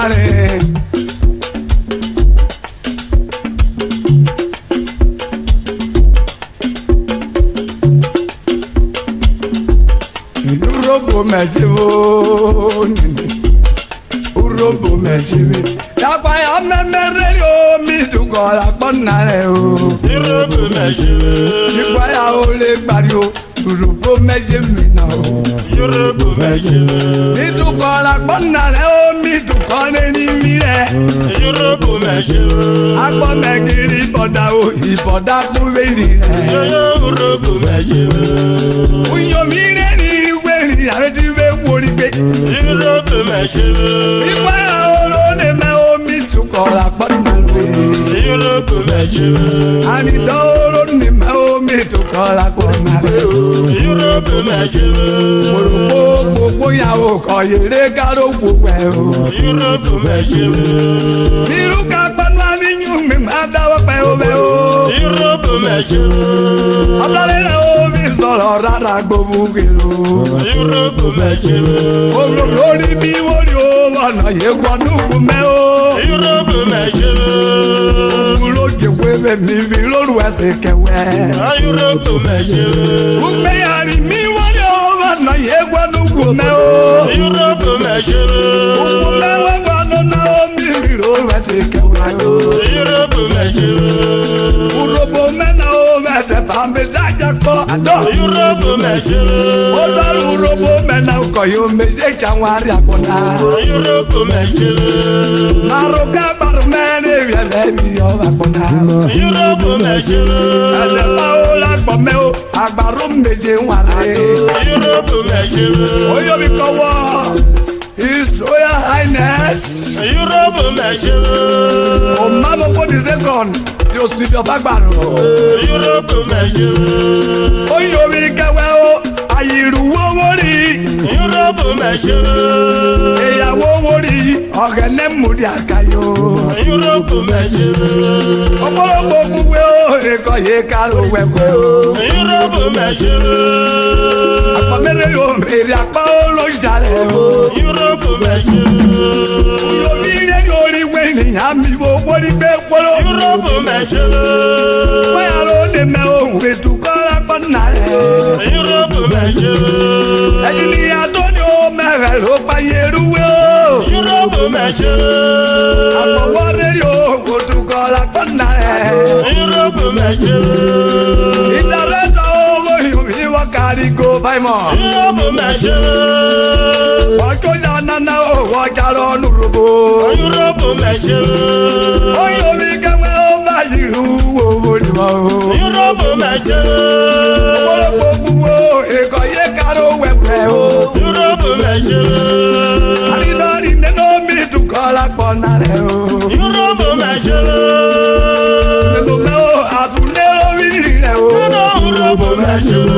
mare. Urobo mejibo, urobo mejibi. Yapa ya memere yo mi dukola bonare o. Urobo mejibi. Yapa ya ole bari o. Urobo mejibi na o. Urobo mejibi. Mi dukola bonare o mi dukole ni mi re. Urobo mejibi. Agbo megiri boda o iboda kuweri re. Urobo mejibi. Uyo mi re ni weri areti we wori pe. Urobo mejibi. Yapa ya olo ne me o mi dukola bonare. Urobo mejibi. Ani dolo ni me o mi dukola bonare. Urobo mejibi. Gbogbo yàwó kọ yèrè káró gbogbo ẹ o. Urobo mejibi. Irú ká panu àníyàn mi máa dáwọ́ pẹ́ o bẹ́ o. Urobo mejibi. Ọlọ́rin náà ó mi sọ̀rọ̀ rárá gbogbo kìlò. Urobo mejibi. Gbogbo lórí bí wọ́n rí o ọ̀nà yẹn gbọ́dún kú mẹ́ o. Urobo mejibi. Gbogbo ló jẹ pé bẹ́ẹ̀ni fi lóru ẹsẹ̀ kẹwẹ́. Urobo mejibi. Gbogbo yàrá mi wọ́n rí o ọ̀nà yẹn gbọ́dún kú mẹ́ o. Urobo mejibi. Gbogbo mẹ́wàá gbọ́dún náà ó mi fi lóru ẹsẹ̀ kẹwẹ́ o. Urobo mejibi. Urobo mena o mete fambe daja ko ado. Urobo mejibi. O daru urobo mena ko yo meje kanwari akona. Urobo mejibi. Maroka baru mene viele mi yo akona. Urobo mejibi. Ele pa o la po me o agbaru meje ware. Urobo mejibi. O yo mi ko wo His Royal Highness. Urobo mejibi. O mama ko di second. Yo si bi ofagbaro. Urobo mejibi. O yo mi kewe o ayiru wo wori. Urobo mejibi. Ìyàwó wòrí ọ̀gẹ̀nẹ̀ múdi àkàyò. Urobo mejibi. Ọ̀pọ̀lọpọ̀ gbogbo ẹ̀kọ́ yìí kárò wẹ̀kọ́. Urobo mejibi. Àpamẹ́rẹ́ yóò mèrè àpá olóṣàlẹ̀ o. Urobo mejibi. Yomi ilé yóò rí wẹ̀nìyàn mi wo wọ́n gbé kpọ́lọ́. Urobo mejibi. Bóyá ló lè mẹ ohun ètò kọ́lá gbọ́nà rẹ̀. Urobo mejibi. Ẹni ní adó ni ó mẹ́rẹ̀ ló pa yerúwé o. Urobo mejibi. Àpọ̀wọ́ rẹ̀ yóò kótó kọ́lá gbọ́nà rẹ̀. Urobo mejibi. Ìdárẹ́tọ̀ owó yomi wọ́n kárí go báyìí. Urobo mejibi. Ọjọ́ ya nana owó ọjà lọ́nu robo. Urobo mejibi. Oyè omi kẹ́wẹ́ ó bá yìrù owó ni wọ́n o. Urobo mejibi. Ọ̀pọ̀lọpọ̀ gbogbo ẹ̀kọ́ yẹ káró wẹ̀pẹ̀ o. Urobo mejibi. Àrídọ́rí nínú mi tukọ̀ lápọ̀ náà rẹ̀ o. Urobo mejibi. Nínú mẹ́ o àtúndé lórí rẹ̀ o. Urobo mejibi.